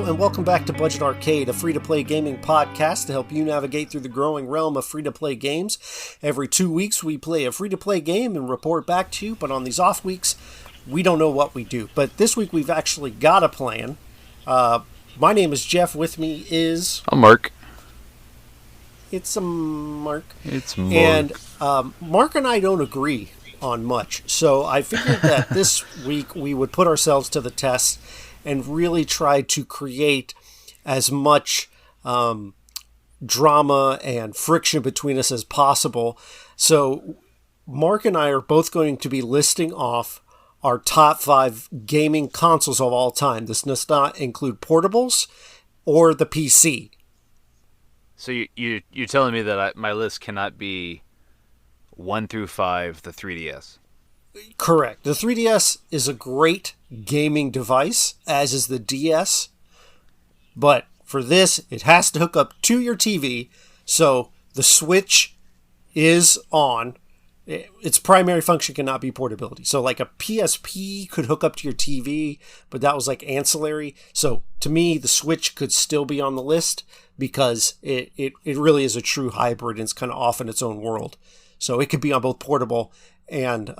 and welcome back to Budget Arcade, a free-to-play gaming podcast to help you navigate through the growing realm of free-to-play games. Every 2 weeks, we play a free-to-play game and report back to you, but on these off weeks, we don't know what we do. But this week, we've actually got a plan. My name is Jeff. With me is... I'm Mark. It's Mark. It's Mark. And Mark and I don't agree on much, so I figured that this week we would put ourselves to the test and really try to create as much drama and friction between us as possible. So Mark and I are both going to be listing off our top 5 gaming consoles of all time. This does not include portables or the PC. So you're telling me that my list cannot be 1 through 5, the 3DS? Correct. The 3DS is a great gaming device, as is the DS. But for this, it has to hook up to your TV. So the Switch is on. Its primary function cannot be portability. So like a PSP could hook up to your TV, but that was like ancillary. So to me, the Switch could still be on the list because it really is a true hybrid and it's kind of off in its own world. So it could be on both portable and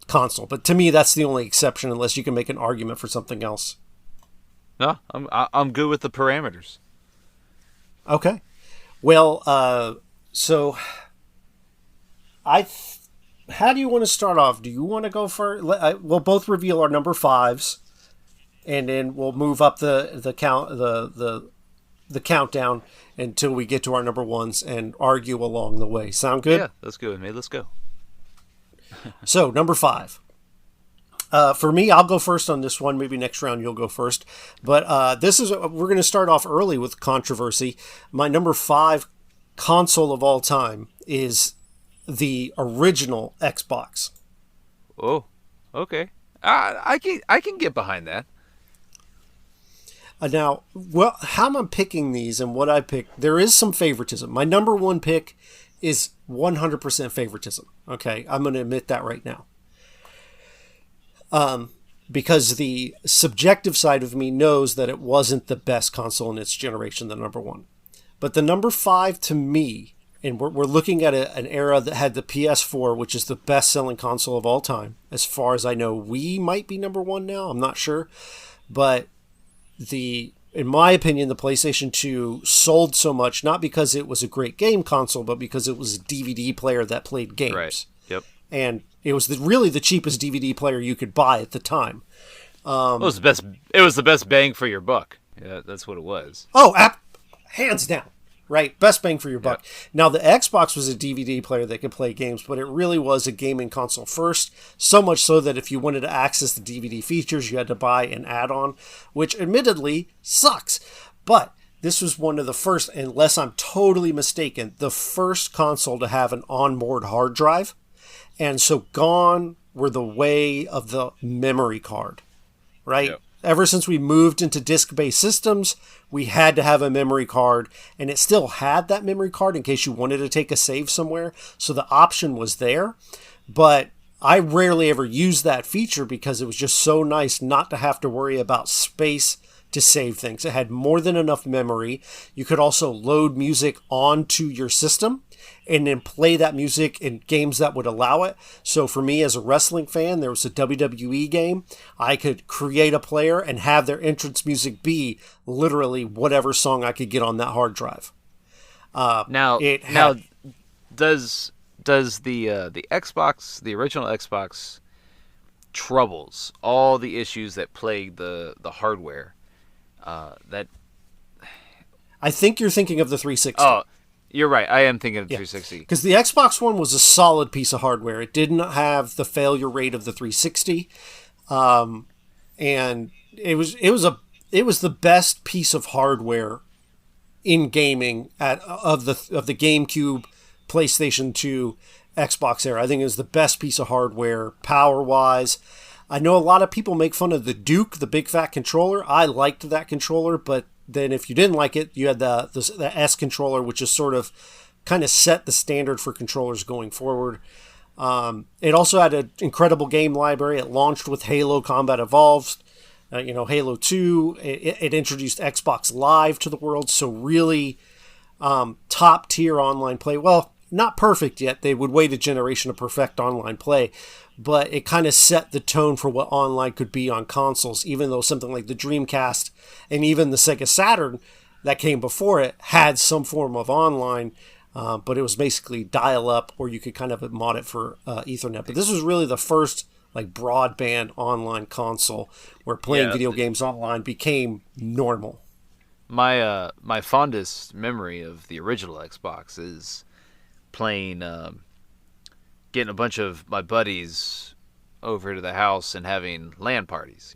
console. But to me, that's the only exception unless you can make an argument for something else. No, I'm good with the parameters. Okay. Well, so how do you want to start off? Do you want to go first? We'll both reveal our number 5s, and then we'll move up the countdown until we get to our number 1s and argue along the way. Sound good? Yeah, that's good, mate. Let's go. So, number 5. For me, I'll go first on this one. Maybe next round you'll go first. But we're going to start off early with controversy. My number 5 console of all time is the original Xbox. Oh, okay. I can get behind that. Now, well, how I'm picking these and what I picked, there is some favoritism. My number 1 pick is 100% favoritism. Okay, I'm going to admit that right now. Because the subjective side of me knows that it wasn't the best console in its generation, the number 1. But the number 5 to me, and we're looking at an era that had the PS4, which is the best-selling console of all time. As far as I know, Wii might be number 1 now. I'm not sure. But in my opinion, the PlayStation 2 sold so much, not because it was a great game console, but because it was a DVD player that played games. Right. Yep. And it was really the cheapest DVD player you could buy at the time. It was the best. It was the best bang for your buck. Yeah, that's what it was. Oh, hands down. Right, best bang for your buck. Yep. Now, the Xbox was a DVD player that could play games, but it really was a gaming console first, so much so that if you wanted to access the DVD features, you had to buy an add-on, which admittedly sucks. But this was one of the first, unless I'm totally mistaken, the first console to have an onboard hard drive. And so gone were the way of the memory card, right? Yep. Ever since we moved into disk-based systems, we had to have a memory card, and it still had that memory card in case you wanted to take a save somewhere. So the option was there, but I rarely ever used that feature because it was just so nice not to have to worry about space to save things. It had more than enough memory. You could also load music onto your system and then play that music in games that would allow it. So for me as a wrestling fan, there was a WWE game. I could create a player and have their entrance music be literally whatever song I could get on that hard drive. Now does the Xbox, the original Xbox, troubles all the issues that plagued the hardware? That I think you're thinking of the 360. Oh, you're right. I am thinking of 360. Because the Xbox One was a solid piece of hardware. It did not have the failure rate of the 360, and it was the best piece of hardware in gaming of the GameCube, PlayStation 2, Xbox era. I think it was the best piece of hardware power wise. I know a lot of people make fun of the Duke, the big fat controller. I liked that controller, but then if you didn't like it, you had the S controller, which is sort of kind of set the standard for controllers going forward. It also had an incredible game library. It launched with Halo Combat Evolved. Halo 2, it introduced Xbox Live to the world. So really top tier online play. Well, not perfect yet. They would wait a generation to perfect online play, but it kind of set the tone for what online could be on consoles, even though something like the Dreamcast and even the Sega Saturn that came before it had some form of online, but it was basically dial-up, or you could kind of mod it for Ethernet. But this was really the first like broadband online console where playing video games online became normal. My fondest memory of the original Xbox is playing, getting a bunch of my buddies over to the house and having LAN parties.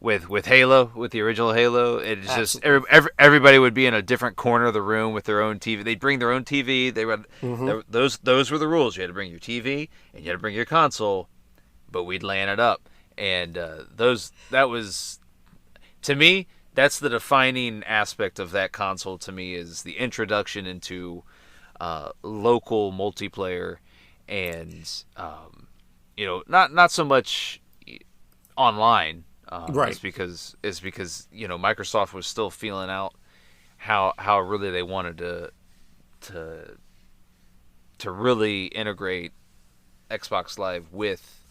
With Halo, with the original Halo, it's just everybody would be in a different corner of the room with their own TV. They'd bring their own TV. Those were the rules. You had to bring your TV and you had to bring your console, but we'd LAN it up. And that was, to me, that's the defining aspect of that console. To me, is the introduction into local multiplayer, and not so much online. Right. It's because Microsoft was still feeling out how really they wanted to really integrate Xbox Live with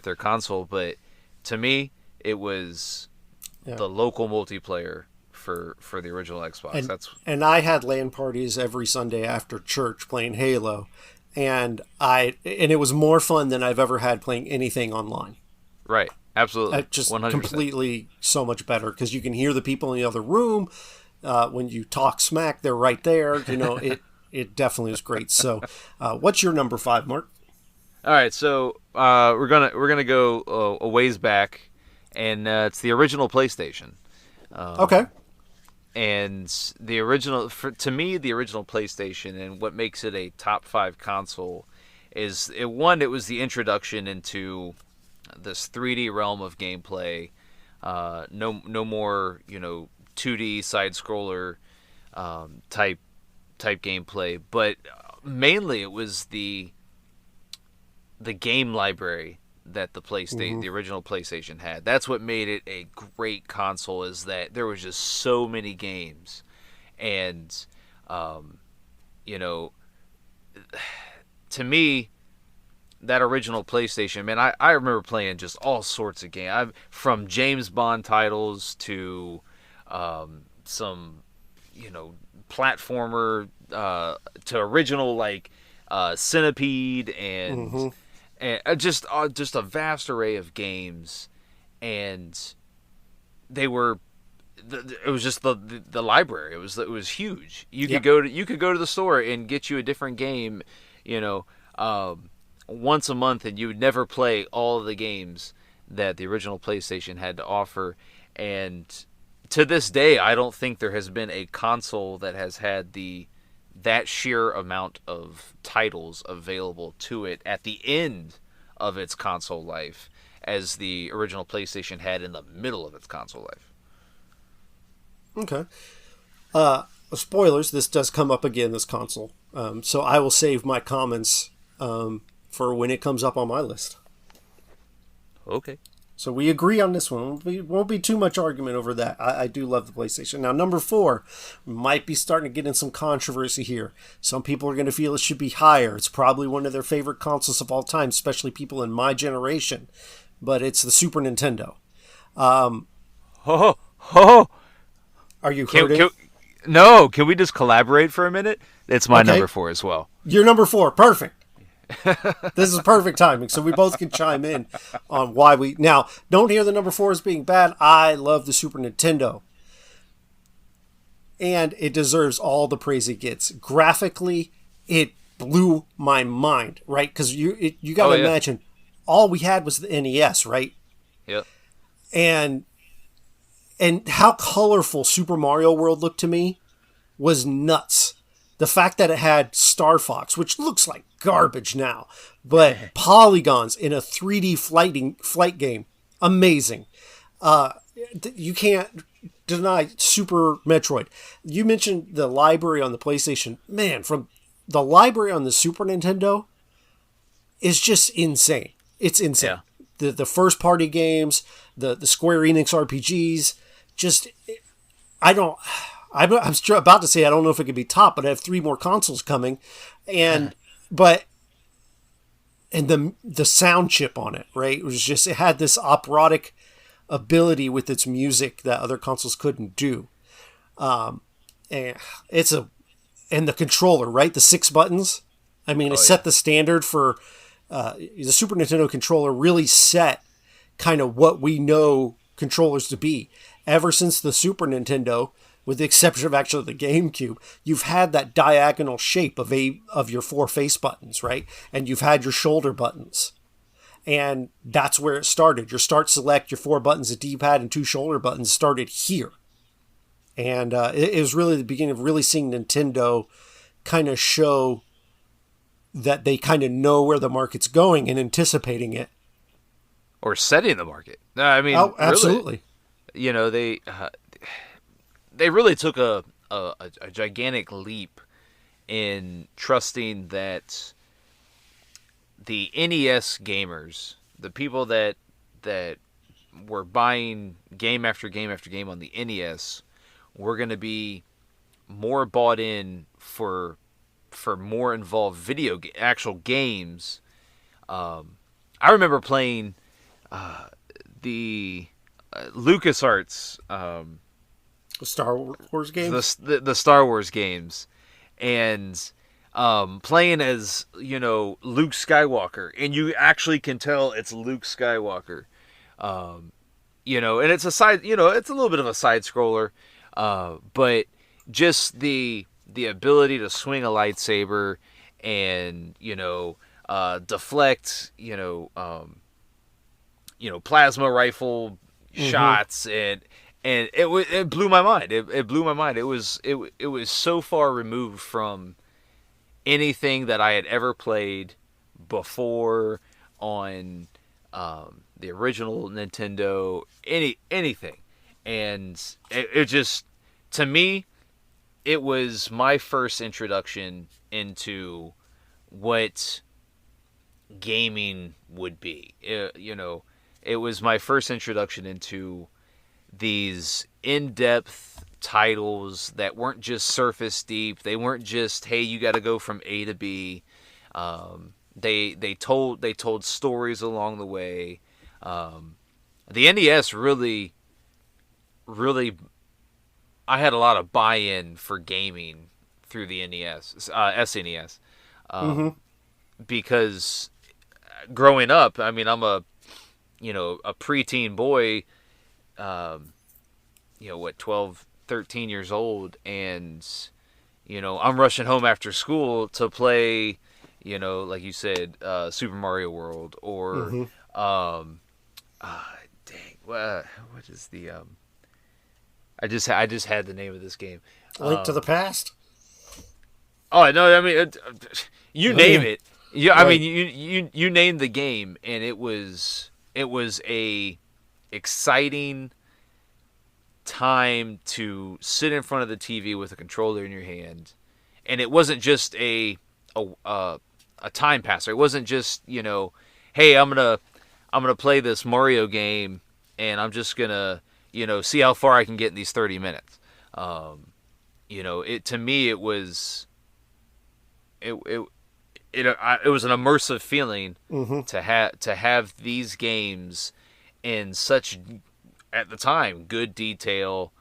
their console. But to me, it was the local multiplayer for the original Xbox. And I had LAN parties every Sunday after church playing Halo, and it was more fun than I've ever had playing anything online. Right. Absolutely. Just 100%. Completely so much better, because you can hear the people in the other room. When you talk smack, they're right there. It definitely is great. So what's your number 5, Mark? All right. So we're gonna go a ways back, and it's the original PlayStation. Okay. And the original, to me, the original PlayStation, and what makes it a top 5 console is it was the introduction into this 3D realm of gameplay. No more 2D side scroller type gameplay, but mainly it was the game library that the PlayStation, the original PlayStation had. That's what made it a great console, is that there was just so many games, and to me, that original PlayStation, man, I remember playing just all sorts of games, from James Bond titles to some platformer to original like Centipede and just a vast array of games, and it was just the library. It was huge. You could go to the store and get you a different game, once a month, and you would never play all of the games that the original PlayStation had to offer. And to this day, I don't think there has been a console that has had that sheer amount of titles available to it at the end of its console life as the original PlayStation had in the middle of its console life. Okay. Spoilers, this does come up again, this console. So I will save my comments for when it comes up on my list. Okay. So we agree on this one. Won't be too much argument over that. I do love the PlayStation. Now, number 4, might be starting to get in some controversy here. Some people are going to feel it should be higher. It's probably one of their favorite consoles of all time, especially people in my generation. But it's the Super Nintendo. Are you hurting? No, can we just collaborate for a minute? It's my number 4 as well. Your number 4, perfect. This is perfect timing, so we both can chime in on why we... Now, don't hear the number 4 as being bad. I love the Super Nintendo, and it deserves all the praise it gets. Graphically, it blew my mind, right? Because you got to imagine, all we had was the NES, right? Yep. And how colorful Super Mario World looked to me was nuts. The fact that it had Star Fox, which looks like garbage now, but polygons in a 3D flight game, amazing. You can't deny Super Metroid. You mentioned the library on the PlayStation. Man, from the library on the Super Nintendo is just insane. It's insane. the first party games, the Square Enix RPGs, just I don't. I'm about to say I don't know if it could be top, but I have 3 more consoles coming, and the sound chip on it, right? It had this operatic ability with its music that other consoles couldn't do. And and the controller, right? The 6 buttons. I mean, it set the standard for the Super Nintendo controller. Really set kind of what we know controllers to be. Ever since the Super Nintendo, with the exception of actually the GameCube, you've had that diagonal shape of your 4 face buttons, right? And you've had your shoulder buttons. And that's where it started. Your start select, your 4 buttons, a D-pad, and 2 shoulder buttons started here. And it was really the beginning of really seeing Nintendo kind of show that they kind of know where the market's going and anticipating it. Or setting the market. No, I mean, oh, absolutely. Really, they really took a gigantic leap in trusting that the NES gamers, the people that were buying game after game after game on the NES, were going to be more bought in for more involved actual games. I remember playing the LucasArts Star Wars games, the Star Wars games, and playing as Luke Skywalker, and you actually can tell it's Luke Skywalker. And it's a side, it's a little bit of a side scroller, but just the ability to swing a lightsaber and deflect plasma rifle shots, and it blew my mind. It blew my mind. It was so far removed from anything that I had ever played before on the original Nintendo, anything. And it just, to me, it was my first introduction into what gaming would be. It was my first introduction into these in-depth titles that weren't just surface deep. They weren't just, hey, you got to go from A to B. They told stories along the way. The NES really, I had a lot of buy-in for gaming through the SNES, because growing up, I mean, I'm a preteen boy, 12, 13 years old, and I'm rushing home after school to play, like you said, Super Mario World, or what is the I just had the name of this game. Link to the Past. Oh no! I mean, you name it. Yeah, right. I mean, you named the game, and it was a exciting time to sit in front of the TV with a controller in your hand, and it wasn't just a time passer. It wasn't just hey, I'm gonna play this Mario game, and I'm just gonna see how far I can get in these 30 minutes. To me it was it was an immersive feeling to have these games in such, at the time, good detail,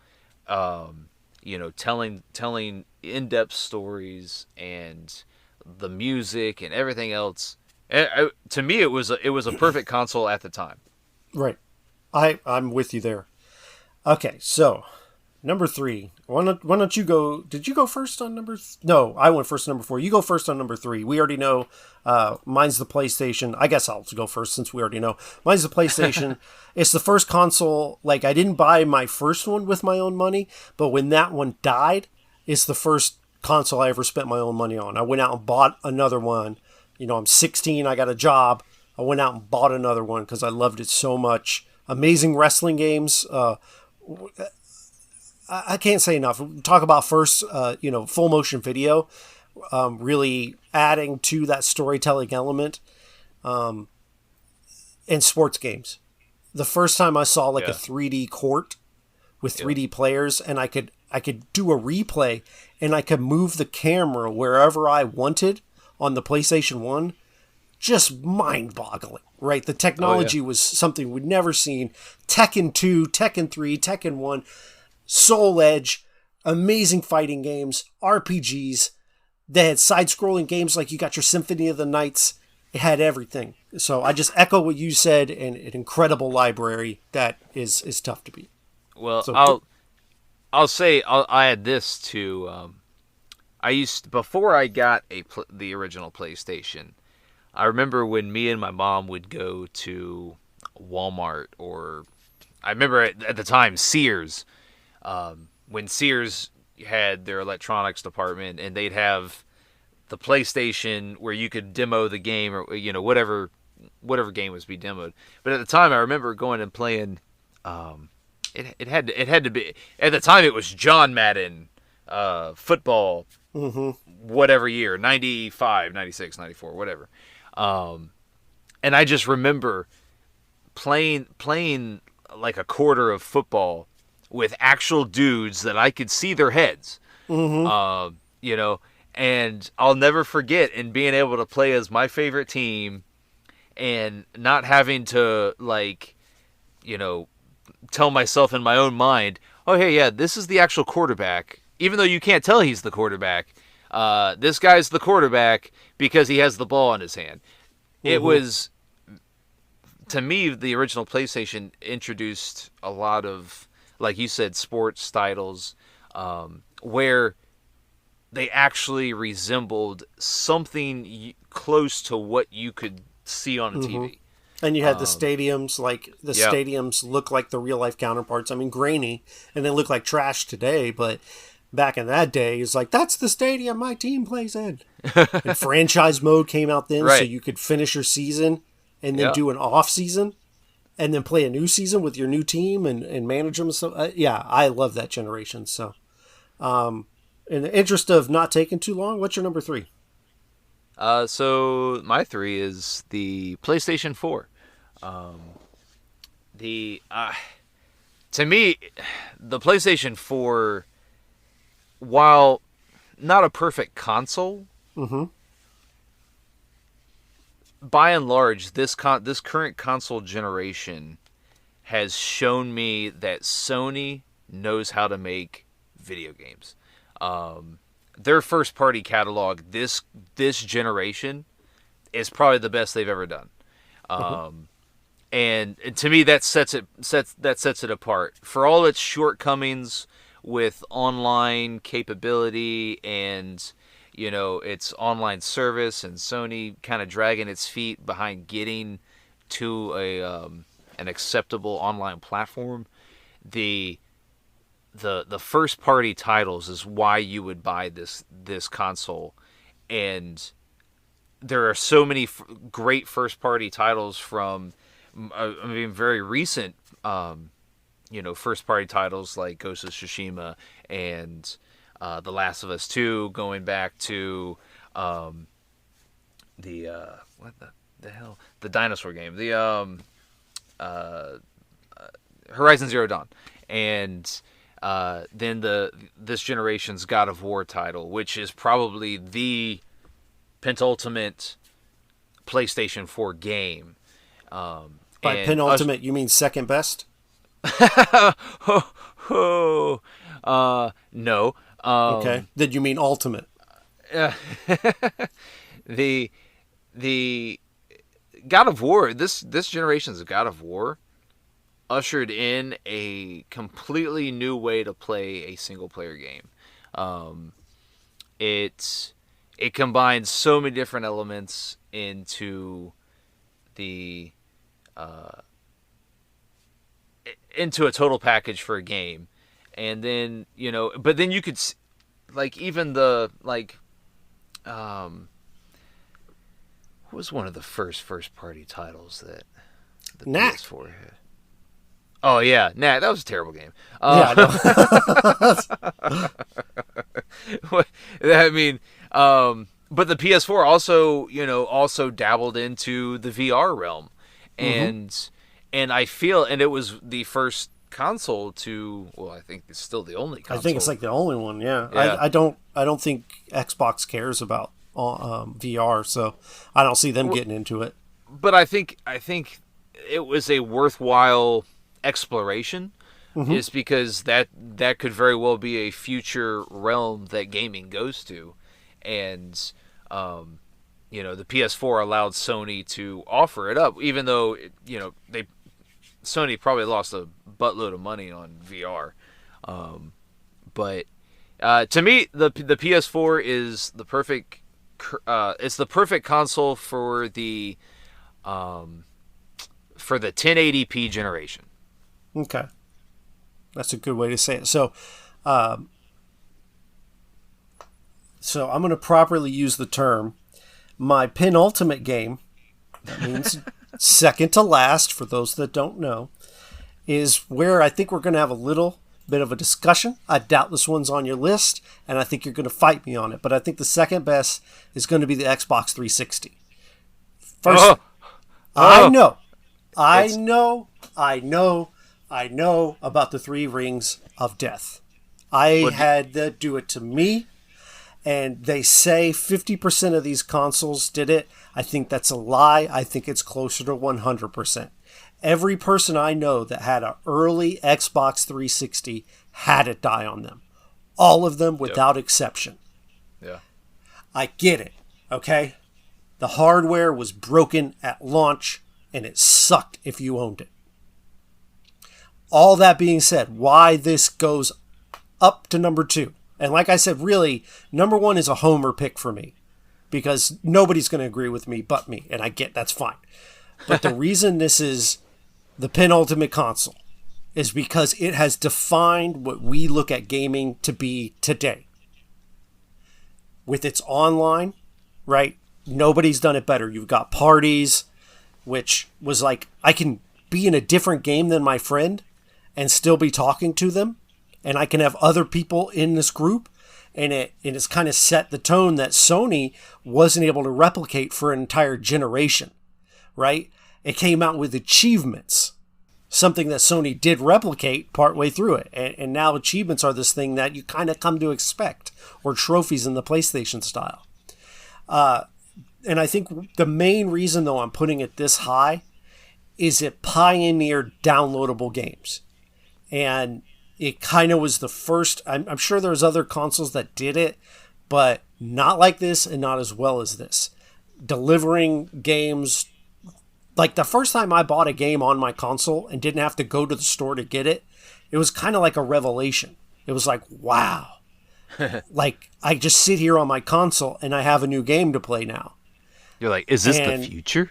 telling in-depth stories, and the music and everything else. To me, it was a perfect console at the time. Right, I'm with you there. Okay, so number 3. Why don't you go? Did you go first on number? No, I went first on number 4. You go first on number 3. We already know. Mine's the PlayStation. I guess I'll go first since we already know. Mine's the PlayStation. It's the first console. Like, I didn't buy my first one with my own money, but when that one died, it's the first console I ever spent my own money on. I went out and bought another one. I'm 16. I got a job. I went out and bought another one because I loved it so much. Amazing wrestling games. I can't say enough. Talk about first, full motion video, really adding to that storytelling element. in sports games. The first time I saw like Yeah. a 3D court with Yeah. 3D players, and I could do a replay, and I could move the camera wherever I wanted on the PlayStation 1. Just mind-boggling, right? The Oh yeah. technology was something we'd never seen. Tekken 2, Tekken 3, Tekken 1, Soul Edge, amazing fighting games, RPGs. They had side-scrolling games like you got your Symphony of the Nights. It had everything. So I just echo what you said, and an incredible library that is tough to beat. Well, So I'll add this to. I used before I got the original PlayStation. I remember when me and my mom would go to Walmart, or I remember at the time Sears, when Sears had their electronics department, and they'd have the PlayStation where you could demo the game, or whatever game was being demoed. But at the time, I remember going and playing. It had to be at the time. It was John Madden, football, whatever year, 95, 96, 94, whatever. And I just remember playing like a quarter of football with actual dudes that I could see their heads. And I'll never forget in being able to play as my favorite team and not having to tell myself in my own mind, oh hey, yeah, this is the actual quarterback, even though you can't tell he's the quarterback. This guy's the quarterback because he has the ball in his hand. It was, to me, the original PlayStation introduced a lot of, like you said, sports titles, where they actually resembled something close to what you could see on a TV. and you had the stadiums, like the stadiums look like the real life counterparts. I mean, grainy, and they look like trash today, but back in that day, it's like, that's the stadium my team plays in. And franchise mode came out then, so Right. you could finish your season and then Yeah. do an off season and then play a new season with your new team and manage them and stuff. Yeah, I love that generation. So, in the interest of not taking too long, what's your number 3? So my 3 is the PlayStation 4. To me, the PlayStation 4, while not a perfect console, by and large, this current console generation has shown me that Sony knows how to make video games. Their first party catalog this generation is probably the best they've ever done. And to me, that sets it apart. For all its shortcomings with online capability and its online service, and Sony kind of dragging its feet behind getting to an acceptable online platform, the first party titles is why you would buy this console. And there are so many great first party titles from very recent first party titles like Ghost of Tsushima and The Last of Us 2, going back to the hell, the dinosaur game, the Horizon Zero Dawn, and then this generation's God of War title, which is probably the penultimate PlayStation 4 game. By penultimate, you mean second best? No. Okay. Did you mean ultimate? The God of War, this generation's God of War ushered in a completely new way to play a single player game. It combines so many different elements into into a total package for a game. And then, but then you could, even what was one of the first party titles that the Knack. PS4 had? Oh yeah, Knack. That was a terrible game. Yeah, I mean, but the PS4 also dabbled into the VR realm, Mm-hmm. and I feel, and it was the first console to, well, I think it's still the only I console. think it's like the only one. Yeah. Yeah. I don't think Xbox cares about VR, so I don't see them getting into it. But I think it was a worthwhile exploration, Mm-hmm. is because that could very well be a future realm that gaming goes to, and the PS4 allowed Sony to offer it up, even though they Sony probably lost a buttload of money on VR, but to me the PS4 is the perfect it's the perfect console for the 1080p generation. Okay. That's a good way to say it. So I'm going to properly use the term. My penultimate game, that means second to last for those that don't know, is where I think we're going to have a little bit of a discussion. I doubt this one's on your list, and I think you're going to fight me on it. But I think the second best is going to be the Xbox 360. First, Oh, I oh, know, it's I know about the three rings of death. I what had that do it to me, and they say 50% of these consoles did it. I think that's a lie. I think it's closer to 100%. Every person I know that had an early Xbox 360 had it die on them. All of them Yep. without exception. Yeah. I get it, okay? The hardware was broken at launch, and it sucked if you owned it. All that being said, why this goes up to number 2. And like I said, really, number 1 is a homer pick for me because nobody's going to agree with me but me, and I get that's fine. But the reason this is the penultimate console is because it has defined what we look at gaming to be today. With its online, right? Nobody's done it better. You've got parties, which was like, I can be in a different game than my friend and still be talking to them. And I can have other people in this group. And it's kind of set the tone that Sony wasn't able to replicate for an entire generation, right? It came out with achievements, something that Sony did replicate partway through it. And now achievements are this thing that you kind of come to expect, or trophies in the PlayStation style. And I think the main reason, though, I'm putting it this high is it pioneered downloadable games. And it kind of was the first. I'm sure there's other consoles that did it, but not like this and not as well as this. Delivering games. Like the first time I bought a game on my console and didn't have to go to the store to get it, it was kind of like a revelation. It was like, wow. Like, I just sit here on my console and I have a new game to play now. You're like, is this And the future?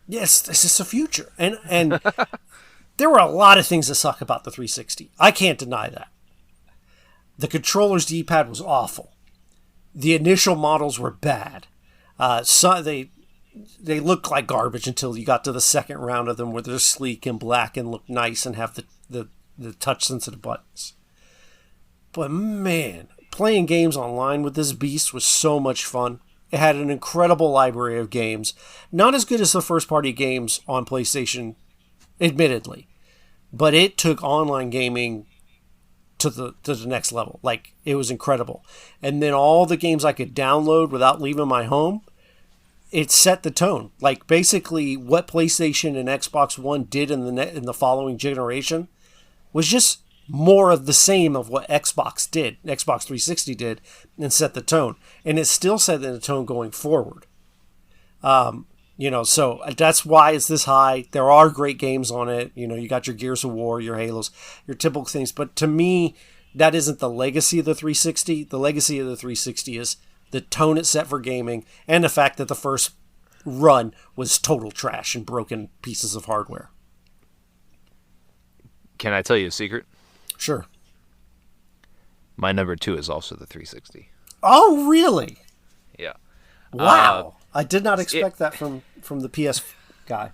yes, this is the future. And there were a lot of things that suck about the 360. I can't deny that. The controller's D-pad was awful. The initial models were bad. So they look like garbage until you got to the second round of them where they're sleek and black and look nice and have the touch-sensitive buttons. But man, playing games online with this beast was so much fun. It had an incredible library of games. Not as good as the first-party games on PlayStation, admittedly. But it took online gaming to the next level. Like, it was incredible. And then all the games I could download without leaving my home, it set the tone. Like, basically what PlayStation and Xbox One did in the following generation was just more of the same of what Xbox 360 did, and set the tone. And it still set the tone going forward. So that's why it's this high. There are great games on it. You got your Gears of War, your Halos, your typical things. But to me, that isn't the legacy of the 360. The legacy of the 360 is the tone it set for gaming, and the fact that the first run was total trash and broken pieces of hardware. Can I tell you a secret? Sure. My number 2 is also the 360. Oh, really? Yeah. Wow. I did not expect that from the PS guy.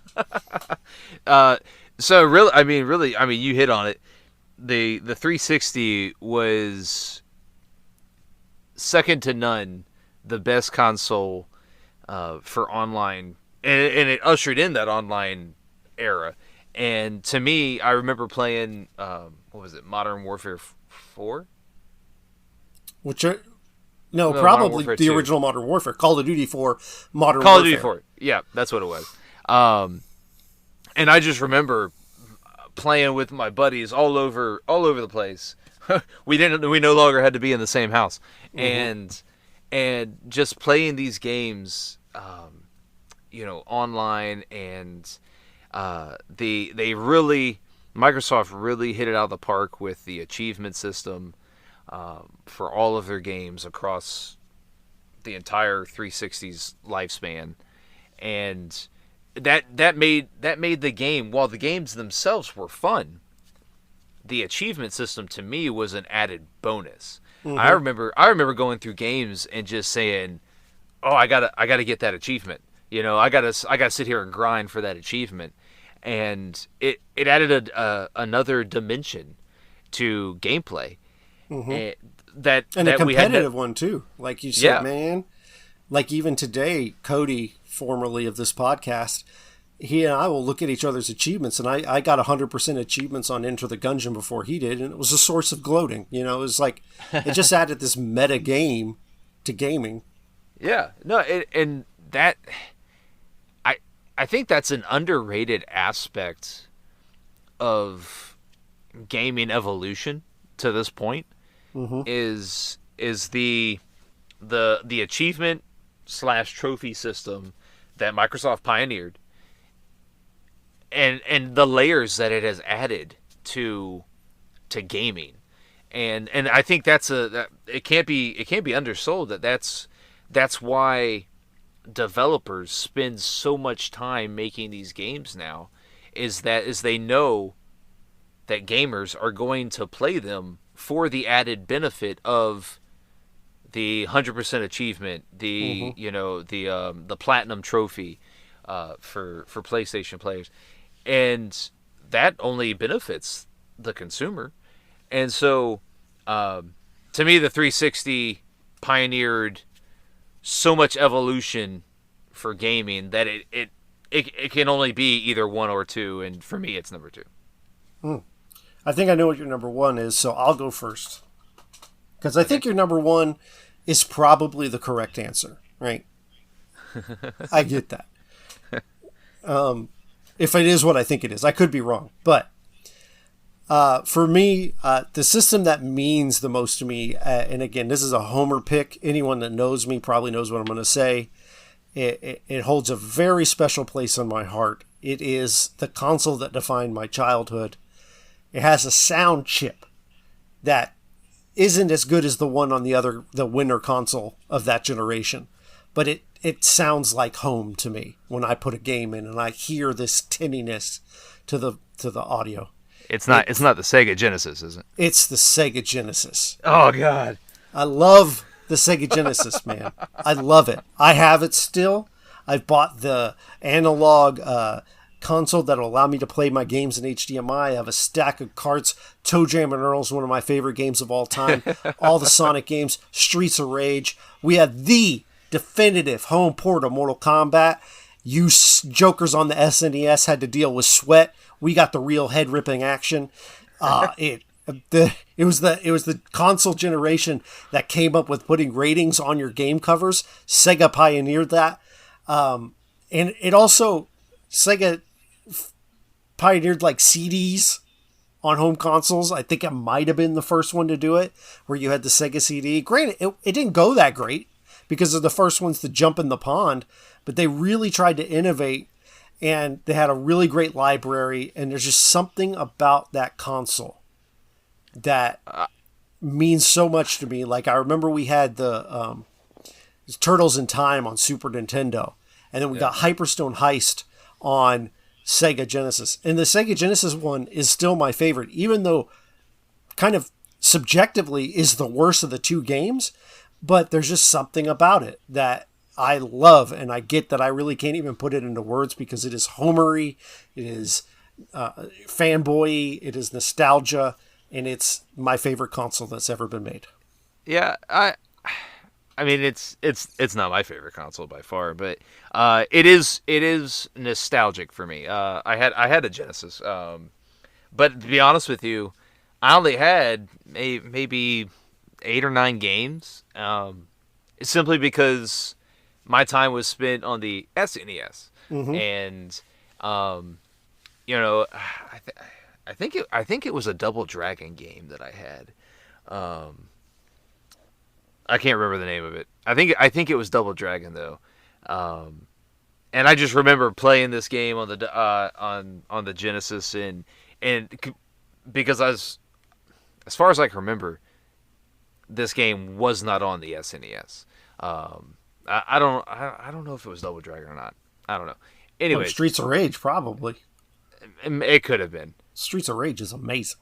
So really, you hit on it. The 360 was second to none the best console for online, and it ushered in that online era. And to me, I remember playing what was it, Modern Warfare 4? Which are, no, No, Modern probably Warfare the 2. original Modern Warfare, Call of Duty 4, Modern Call of Duty Warfare. 4. Yeah, that's what it was. And I just remember playing with my buddies all over the place. We no longer had to be in the same house, and just playing these games, online, and they really, Microsoft really hit it out of the park with the achievement system for all of their games across the entire 360's lifespan, and that made the game, while the games themselves were fun, the achievement system to me was an added bonus. I remember going through games and just saying, "Oh, I gotta get that achievement." I gotta sit here and grind for that achievement, and it added another dimension to gameplay, and that And a we had competitive one, too. Like you said, Yeah. man, like even today, Cody, formerly of this podcast, he and I will look at each other's achievements, and I got 100% achievements on Enter the Gungeon before he did, and it was a source of gloating. It was like, it just added this meta game to gaming. Yeah, no, and that I think that's an underrated aspect of gaming evolution to this point, is the achievement slash trophy system that Microsoft pioneered, and the layers that it has added to gaming, and I think that it can't be undersold that's why developers spend so much time making these games now, is they know that gamers are going to play them for the added benefit of the 100% achievement, the platinum trophy for PlayStation players, and that only benefits the consumer. And so, to me, the 360 pioneered so much evolution for gaming that it can only be either one or two, and for me, it's number two. I think I know what your number one is, so I'll go first. Because I think your number one is probably the correct answer, right? I get that. If it is what I think it is, I could be wrong. But for me, the system that means the most to me, and again, this is a homer pick. Anyone that knows me probably knows what I'm going to say. It holds a very special place in my heart. It is the console that defined my childhood. It has a sound chip that isn't as good as the one on the winner console of that generation, but it sounds like home to me when I put a game in and I hear this tinniness to the audio. It's not the Sega Genesis, is it? It's the Sega Genesis. Oh God, I love the Sega Genesis, man. I love it. I have it still. I've bought the analog console that'll allow me to play my games in HDMI. I have a stack of carts. Toe Jam and Earl's one of my favorite games of all time. All the Sonic games, Streets of Rage. We had the definitive home port of Mortal Kombat. You jokers on the SNES had to deal with sweat. We got the real head ripping action. It was the console generation that came up with putting ratings on your game covers. Sega pioneered that, and it also Sega pioneered like CDs on home consoles. I think it might have been the first one to do it, where you had the Sega CD. Granted, it didn't go that great because of the first ones to jump in the pond, but they really tried to innovate, and they had a really great library, and there's just something about that console that means so much to me. Like, I remember we had the Turtles in Time on Super Nintendo, and then we got Hyperstone Heist on Sega Genesis. And the Sega Genesis one is still my favorite, even though kind of subjectively is the worst of the two games, but there's just something about it that I love, and I get that I really can't even put it into words because it is homery, it is fanboy, it is nostalgia, and it's my favorite console that's ever been made. Yeah, I mean, it's not my favorite console by far, but it is nostalgic for me. I had a Genesis, but to be honest with you, I only had maybe 8 or 9 games, simply because my time was spent on the SNES, Mm-hmm. and um, you know, I think it was a Double Dragon game that I had. Um, I can't remember the name of it. I think it was Double Dragon though, um, and I just remember playing this game on the Genesis, and because as far as I can remember, this game was not on the SNES. I don't know if it was Double Dragon or not. I don't know. Well, Anyways, Streets of Rage, probably. it could have been, Streets of Rage is amazing.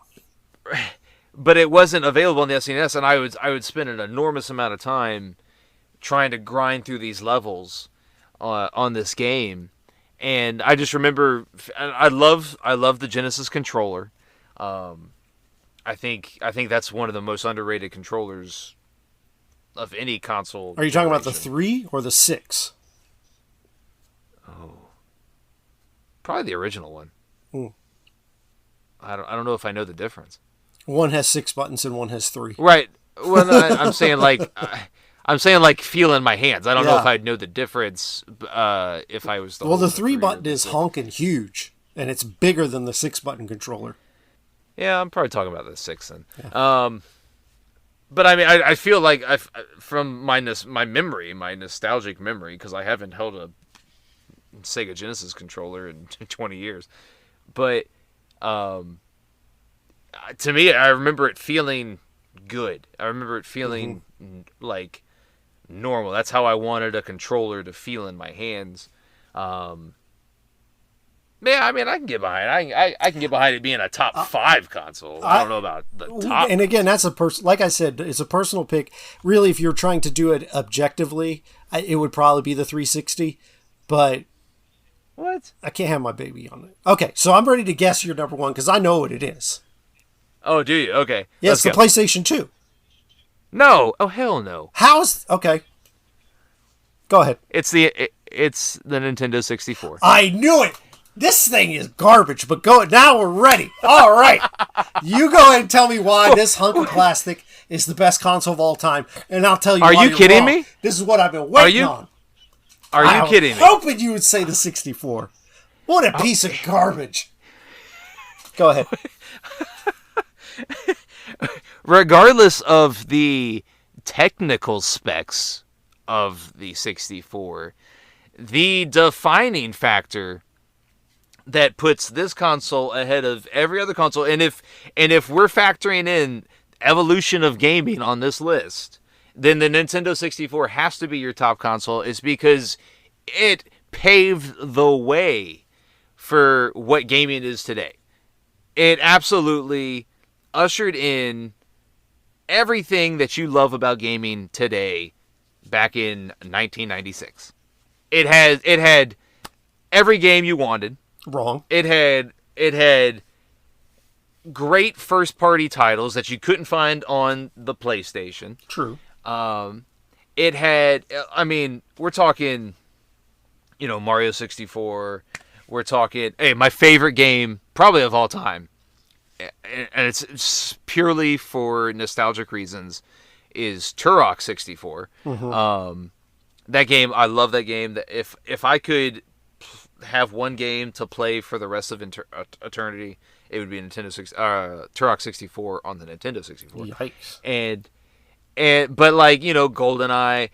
but it wasn't available on the SNES, and I would spend an enormous amount of time trying to grind through these levels on this game, and I just remember I love the Genesis controller. Um, I think that's one of the most underrated controllers of any console Are you talking about the generation. 3 or the 6? Oh, probably the original one. Hmm. I don't know if I know the difference. One has 6 buttons and one has 3. Right. Well, I'm saying like I'm saying like feel in my hands. I don't know if Yeah. I'd know the difference if I was to Well, hold the the 3 three or button the is six. honking huge, and it's bigger than the 6 button controller. Yeah, I'm probably talking about the six then. But I mean, I feel like from my memory, my nostalgic memory, because I haven't held a Sega Genesis controller in 20 years. But um, to me, I remember it feeling good. I remember it Mm-hmm. feeling like normal. That's how I wanted a controller to feel in my hands. Um, yeah, I mean, I can get behind. I can get behind it being a top five console. I I don't know about the top. and again, that's a like I said, it's a personal pick. Really, if you're trying to do it objectively, it would probably be the 360. But What? I can't have my baby on it. Okay, so I'm ready to guess your number one because I know what it is. Oh, do you? Okay, Yeah, let's it's the go. PlayStation 2. No. Oh, hell no. How's okay? Go ahead. It's the Nintendo 64. I knew it. This thing is garbage, but go now we're ready. All right. You go ahead and tell me why this hunk of plastic is the best console of all time, and I'll tell you Are why you you're kidding wrong. me? This is what I've been waiting you- on. Are you I was kidding me? hoping you would say the 64. What a piece of garbage. Go ahead. Regardless of the technical specs of the 64, the defining factor that puts this console ahead of every other console, and if we're factoring in evolution of gaming on this list, then the Nintendo 64 has to be your top console, is because it paved the way for what gaming is today. It absolutely ushered in everything that you love about gaming today back in 1996. It had every game you wanted. Wrong. It had great first party titles that you couldn't find on the PlayStation. True. It had, I mean, we're talking, Mario 64. We're talking, hey, my favorite game probably of all time, and it's purely for nostalgic reasons, is Turok 64. That game, I love that game. That if I could have one game to play for the rest of eternity, it would be Turok 64 on the Nintendo 64. Yikes. And but like GoldenEye,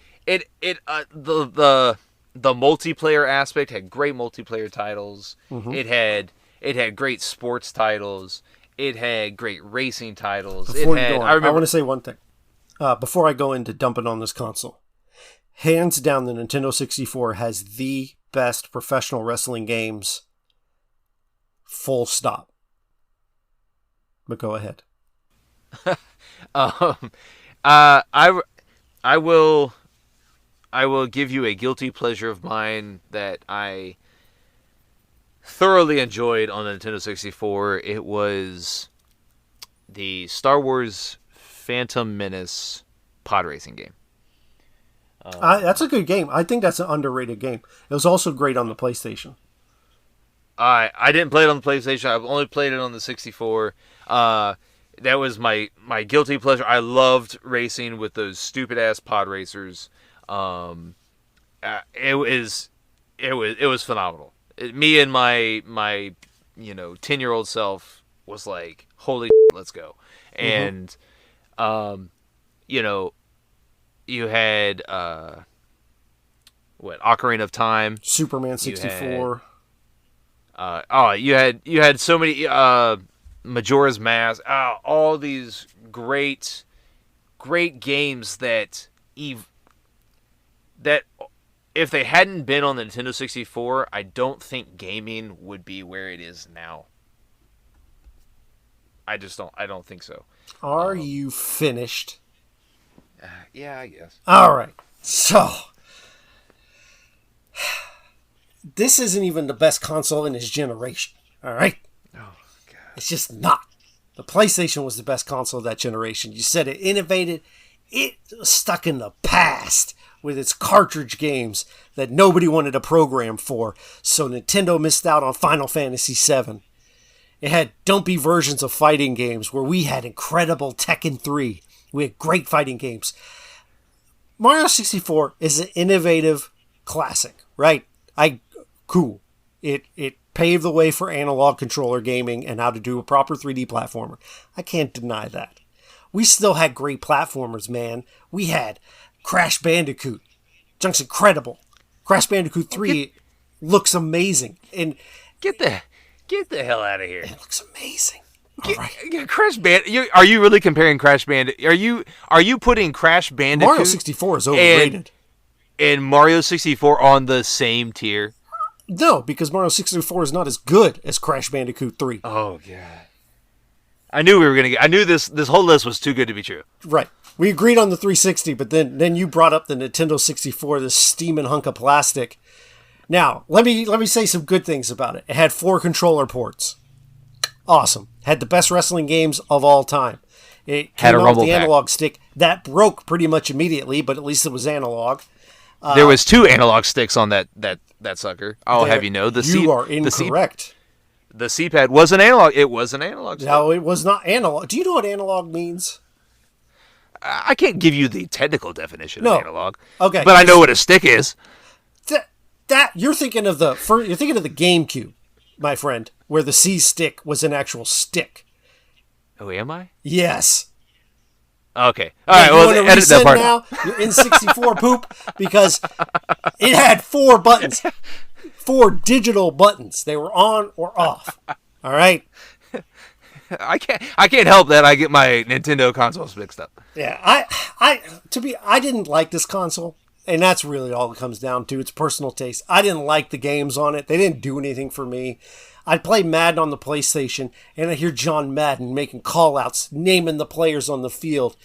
the multiplayer aspect had great multiplayer titles. It had great sports titles. It had great racing titles. Before it you had go on, I remember want to say one thing. Before I go into dumping on this console, hands down, the Nintendo 64 has the best professional wrestling games. Full stop. But go ahead. um, I will give you a guilty pleasure of mine that I thoroughly enjoyed on the Nintendo 64. It was the Star Wars Phantom Menace pod racing game. That's a good game. I think that's an underrated game. It was also great on the PlayStation. I didn't play it on the PlayStation. I've only played it on the 64. That was my guilty pleasure. I loved racing with those stupid ass pod racers. It was phenomenal. Me and my 10-year-old self was like, holy shit, let's go. And you had Ocarina of Time, Superman 64. You had so many Majora's Mask, all these great games that if they hadn't been on the Nintendo 64, I don't think gaming would be where it is now. I don't think so. Are you finished? Yeah, I guess. All right. So, this isn't even the best console in this generation. All right? Oh, God. It's just not. The PlayStation was the best console of that generation. You said it innovated. It was stuck in the past with its cartridge games that nobody wanted to program for. So Nintendo missed out on Final Fantasy VII. It had dumpy versions of fighting games where we had incredible Tekken 3. We had great fighting games. Mario 64 is an innovative classic, right? Cool. It paved the way for analog controller gaming and how to do a proper 3D platformer. I can't deny that. We still had great platformers, man. We had Crash Bandicoot. Junk's incredible. Crash Bandicoot 3 looks amazing. And Get the hell out of here. it looks amazing. Crash Are you really comparing Crash Bandicoot? Are you putting Crash Bandicoot Mario 64 is overrated. And Mario 64 on the same tier? No, because Mario 64 is not as good as Crash Bandicoot 3. Oh god. I knew this whole list was too good to be true. Right. We agreed on the 360, but then you brought up the Nintendo 64, this steaming hunk of plastic. Now, let me say some good things about it. It had 4 controller ports. Awesome. Had the best wrestling games of all time. It Had came a out rumble with the pack. analog stick. That broke pretty much immediately, but at least it was analog. There was 2 analog sticks on that sucker. I'll have you know. You are incorrect. The C-pad was an analog. It was an analog stick. No, it was not analog. Do you know what analog means? I can't give you the technical definition of analog. Okay. But I know what a stick is. That you're thinking of the GameCube, my friend, where the C stick was an actual stick. Oh, am I? Yes. Okay. All right. Well, edit that part. Now you're in 64 poop because it had 4 buttons, 4 digital buttons. They were on or off. All right. I can't help that. I get my Nintendo consoles mixed up. Yeah. I didn't like this console. And that's really all it comes down to. It's personal taste. I didn't like the games on it. They didn't do anything for me. I'd play Madden on the PlayStation, and I hear John Madden making call-outs, naming the players on the field.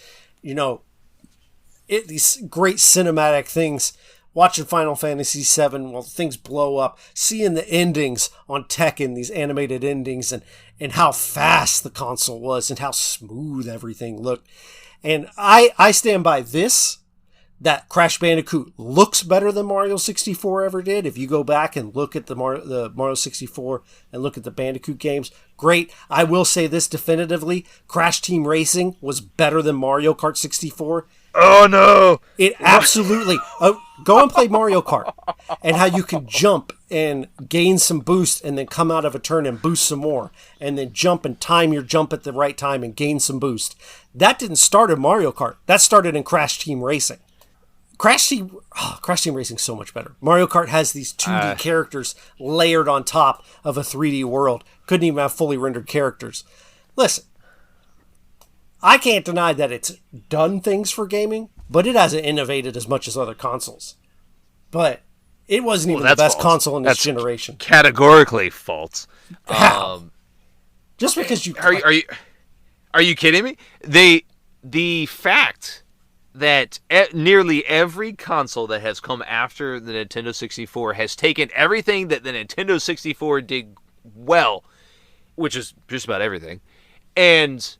These great cinematic things. Watching Final Fantasy VII while things blow up. Seeing the endings on Tekken, these animated endings, and how fast the console was and how smooth everything looked. And I stand by this. That Crash Bandicoot looks better than Mario 64 ever did. If you go back and look at the Mario 64 and look at the Bandicoot games, great. I will say this definitively. Crash Team Racing was better than Mario Kart 64. Oh, no. It absolutely... go and play Mario Kart and how you can jump and gain some boost and then come out of a turn and boost some more and then jump and time your jump at the right time and gain some boost. That didn't start in Mario Kart. That started in Crash Team Racing. Crash Team Racing is so much better. Mario Kart has these 2D characters layered on top of a 3D world. Couldn't even have fully rendered characters. Listen, I can't deny that it's done things for gaming, but it hasn't innovated as much as other consoles. But it wasn't even the best console in this generation. Categorically false. How? Just because you... Are you kidding me? The fact that nearly every console that has come after the Nintendo 64 has taken everything that the Nintendo 64 did well, which is just about everything, and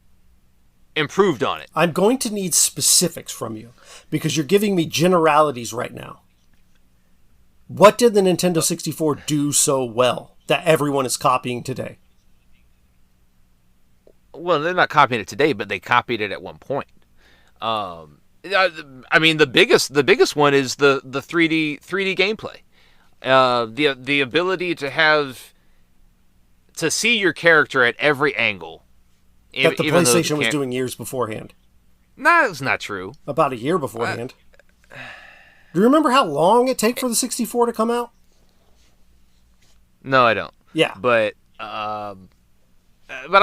improved on it. I'm going to need specifics from you because you're giving me generalities right now. What did the Nintendo 64 do so well that everyone is copying today? Well, they're not copying it today, but they copied it at one point. I mean, the biggest one is the 3D gameplay. The ability to see your character at every angle. That the PlayStation was doing years beforehand. No, it's not true. About a year beforehand. Do you remember how long it took for the 64 to come out? No, I don't. Yeah. But I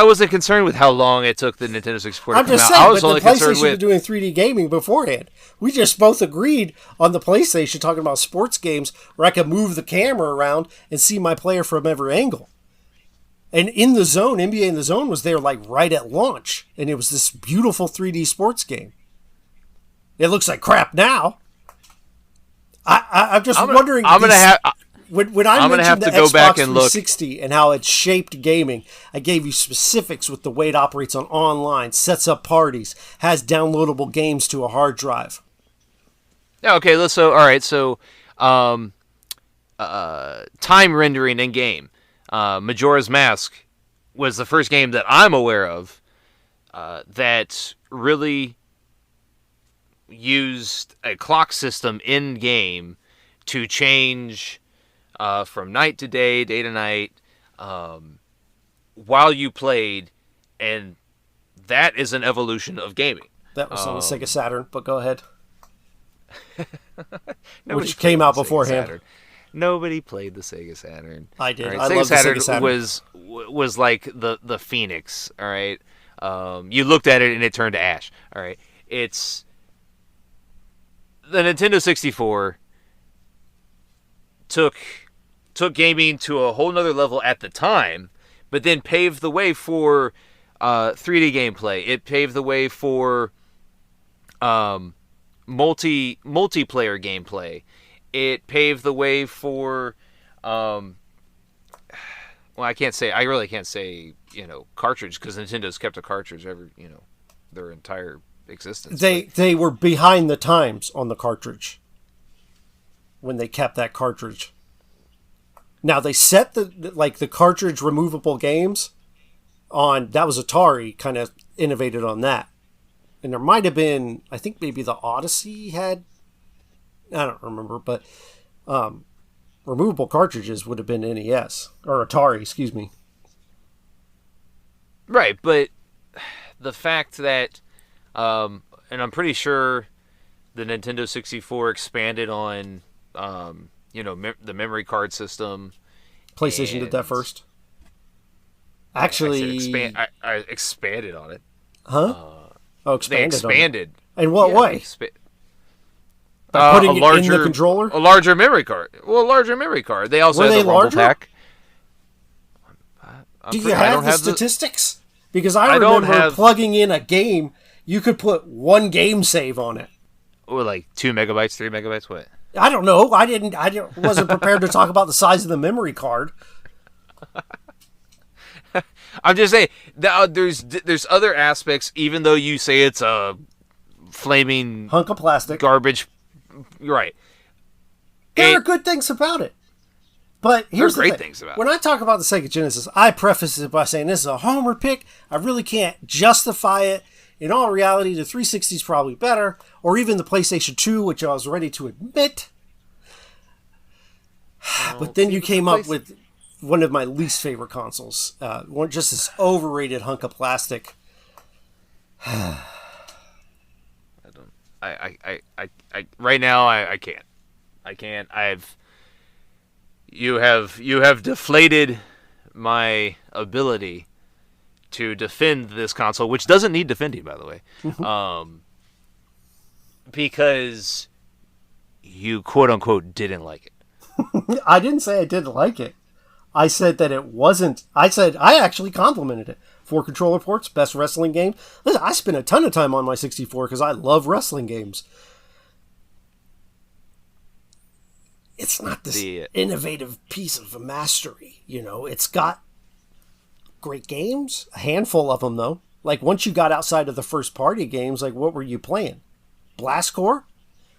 wasn't concerned with how long it took the Nintendo 64 to come out. I'm just saying, I was but only the PlayStation concerned with was doing 3D gaming beforehand. We just both agreed on the PlayStation talking about sports games where I could move the camera around and see my player from every angle. And In the Zone, NBA In the Zone was there like right at launch. And it was this beautiful 3D sports game. It looks like crap now. I'm just wondering. When I mentioned the Xbox 360 and how it shaped gaming, I gave you specifics with the way it operates on online, sets up parties, has downloadable games to a hard drive. Yeah, okay, time rendering in game. Majora's Mask was the first game that I'm aware of that really used a clock system in game to change from night to day, day to night, while you played, and that is an evolution of gaming. That was on the Sega Saturn, but go ahead. Which came out beforehand. Nobody played the Sega Saturn. I did. Right? I love the Sega Saturn. Was like the Phoenix. All right. You looked at it and it turned to ash. All right. It's the Nintendo 64 took gaming to a whole nother level at the time, but then paved the way for 3D gameplay. It paved the way for multiplayer gameplay. It paved the way for well, I really can't say cartridge, because Nintendo's kept a cartridge their entire existence. They were behind the times on the cartridge when they kept that cartridge. Now they set the cartridge removable games on, that was Atari kind of innovated on that. And there might have been, I think maybe the Odyssey had, I don't remember, but removable cartridges would have been NES or Atari, excuse me. Right, but the fact that and I'm pretty sure the Nintendo 64 expanded on the memory card system. PlayStation did that first. Actually, I expanded on it. Huh? Expanded. They expanded. In what way? By putting it in the controller? A larger memory card. Well, a larger memory card. They also had the Rumble Pack. Do you have the statistics? Because I remember plugging in a game, you could put one game save on it. Or like 2 megabytes, 3 megabytes, what? I don't know. I wasn't prepared to talk about the size of the memory card. I'm just saying, there's other aspects, even though you say it's a flaming hunk of plastic garbage. Right. There are good things about it. But here's the thing. Things about it. When I talk about the Sega Genesis, I preface it by saying this is a homer pick. I really can't justify it. In all reality, the 360 is probably better, or even the PlayStation 2, which I was ready to admit. But then you came up with one of my least favorite consoles. Just this overrated hunk of plastic. Right now I can't. You have deflated my ability to defend this console, which doesn't need defending, by the way. Because you quote unquote didn't like it. I didn't say I didn't like it. I said that it wasn't. I said I actually complimented it. 4 controller ports, best wrestling game. Listen, I spent a ton of time on my 64 because I love wrestling games. It's not this innovative piece of a mastery, It's got great games, a handful of them though. Like, once you got outside of the first party games, like, what were you playing? Blast Corps?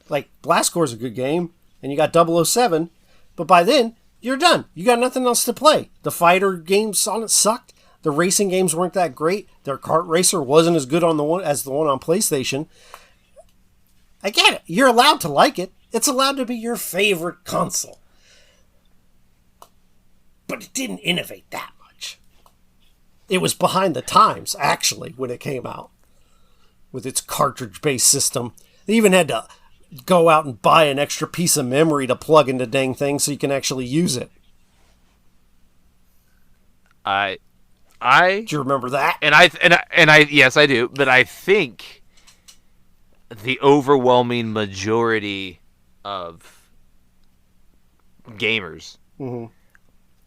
Like, Blast Corps is a good game, and you got 007, but by then, you're done. You got nothing else to play. The fighter games on it sucked. The racing games weren't that great. Their kart racer wasn't as good as the one on PlayStation. I get it. You're allowed to like it. It's allowed to be your favorite console. But it didn't innovate that much. It was behind the times, actually, when it came out. With its cartridge-based system. They even had to go out and buy an extra piece of memory to plug into dang thing so you can actually use it. Do you remember that? And I yes, I do. But I think the overwhelming majority of gamers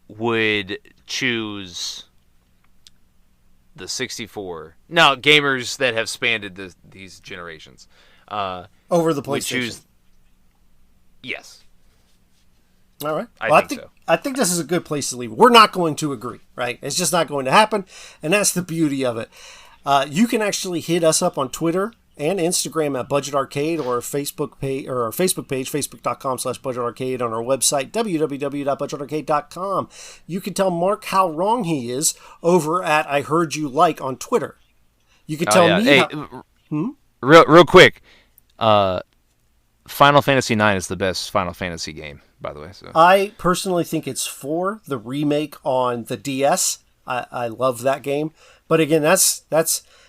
would choose the 64. Now, gamers that have spanned these generations over the PlayStation. Yes. All right. I think this is a good place to leave it. We're not going to agree, right? It's just not going to happen, and that's the beauty of it. You can actually hit us up on Twitter and Instagram at Budget Arcade, or our Facebook page, facebook.com/Budget Arcade, on our website, www.budgetarcade.com. You can tell Mark how wrong he is over at I Heard You Like on Twitter. You can tell me real quick, Final Fantasy IX is the best Final Fantasy game, by the way. So I personally think it's 4, the remake on the DS. I love that game. But again, that's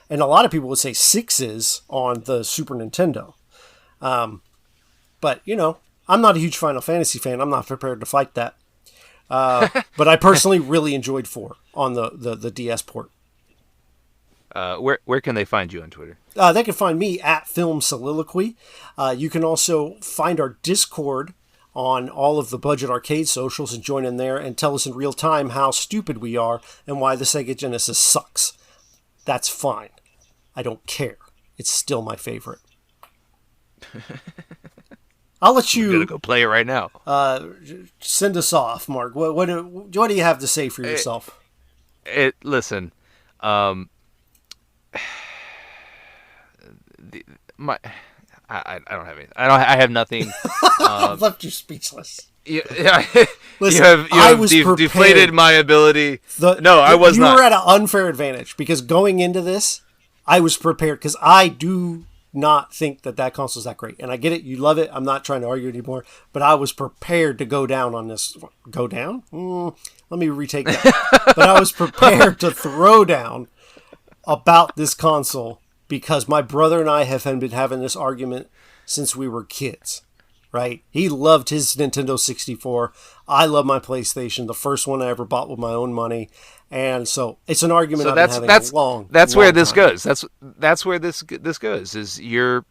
and a lot of people would say 6 is on the Super Nintendo. But, I'm not a huge Final Fantasy fan. I'm not prepared to fight that. But I personally really enjoyed 4 on the DS port. Where can they find you on Twitter? They can find me at Film Soliloquy. You can also find our Discord on all of the Budget Arcade socials and join in there and tell us in real time how stupid we are and why the Sega Genesis sucks. That's fine. I don't care. It's still my favorite. I'll let you... I'm going to go play it right now. Send us off, Mark. What do you have to say for yourself? Listen, I don't have anything. I have nothing. I've left you speechless. Yeah. Listen, you've deflated my ability. I was not. You were at an unfair advantage because going into this, I was prepared because I do not think that console is that great. And I get it. You love it. I'm not trying to argue anymore. But I was prepared to go down on this. Go down? Let me retake that. But I was prepared to throw down about this console because my brother and I have been having this argument since we were kids. Right? He loved his Nintendo 64. I love my PlayStation, the first one I ever bought with my own money. And so it's an argument I've been having a long That's where this time. goes. That's where this goes. Is you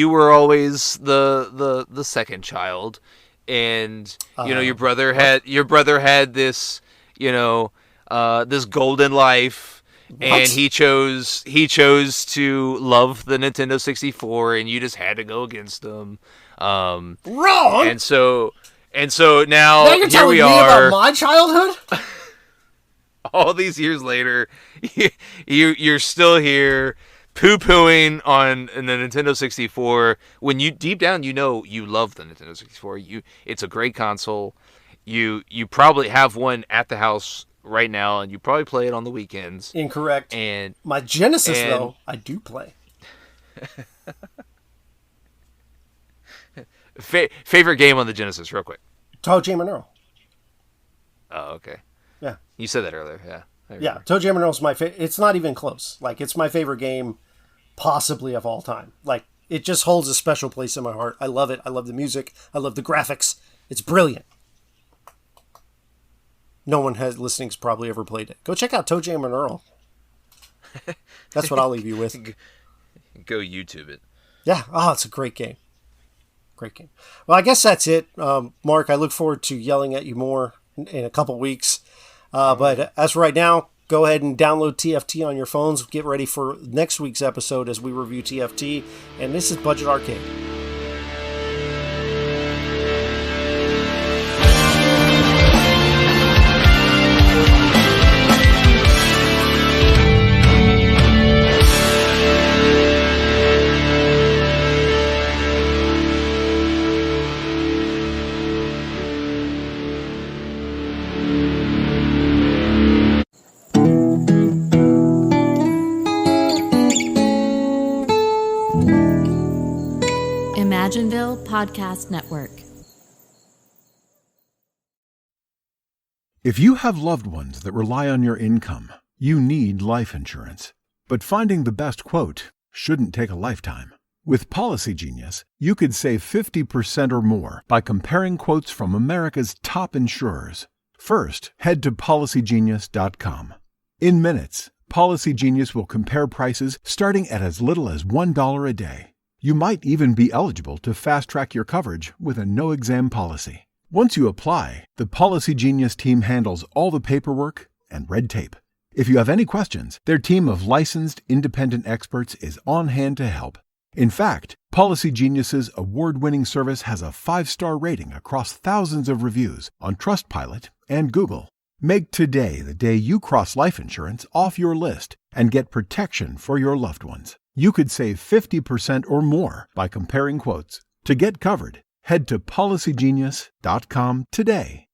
were always the second child, and your brother had this this golden life. What? And he chose to love the Nintendo 64, and you just had to go against him. Wrong. And so now you're here we me are. About my childhood. All these years later, you're still here poo-pooing on the Nintendo 64 when you deep down you love the Nintendo 64. It's a great console. You probably have one at the house right now, and you probably play it on the weekends. Incorrect. And my Genesis, though, I do play. Favorite game on the Genesis, real quick. Toe Jam and Earl. Oh, okay. Yeah. You said that earlier, yeah. Yeah, Toe Jam and Earl's my favorite. It's not even close. Like, it's my favorite game possibly of all time. Like, it just holds a special place in my heart. I love it. I love the music. I love the graphics. It's brilliant. No one listening's probably ever played it. Go check out Toe Jam and Earl. That's what I'll leave you with. Go YouTube it. Yeah. Oh, it's a great game. Great game. Well, I guess that's it. Mark, I look forward to yelling at you more in a couple weeks. But as for right now, go ahead and download TFT on your phones. Get ready for next week's episode as we review TFT. And this is Budget Arcade. Imagineville Podcast Network. If you have loved ones that rely on your income, you need life insurance. But finding the best quote shouldn't take a lifetime. With Policy Genius, you could save 50% or more by comparing quotes from America's top insurers. First, head to policygenius.com. In minutes, Policy Genius will compare prices starting at as little as $1 a day. You might even be eligible to fast-track your coverage with a no-exam policy. Once you apply, the Policy Genius team handles all the paperwork and red tape. If you have any questions, their team of licensed independent experts is on hand to help. In fact, Policy Genius's award-winning service has a 5-star rating across thousands of reviews on Trustpilot and Google. Make today the day you cross life insurance off your list and get protection for your loved ones. You could save 50% or more by comparing quotes. To get covered, head to policygenius.com today.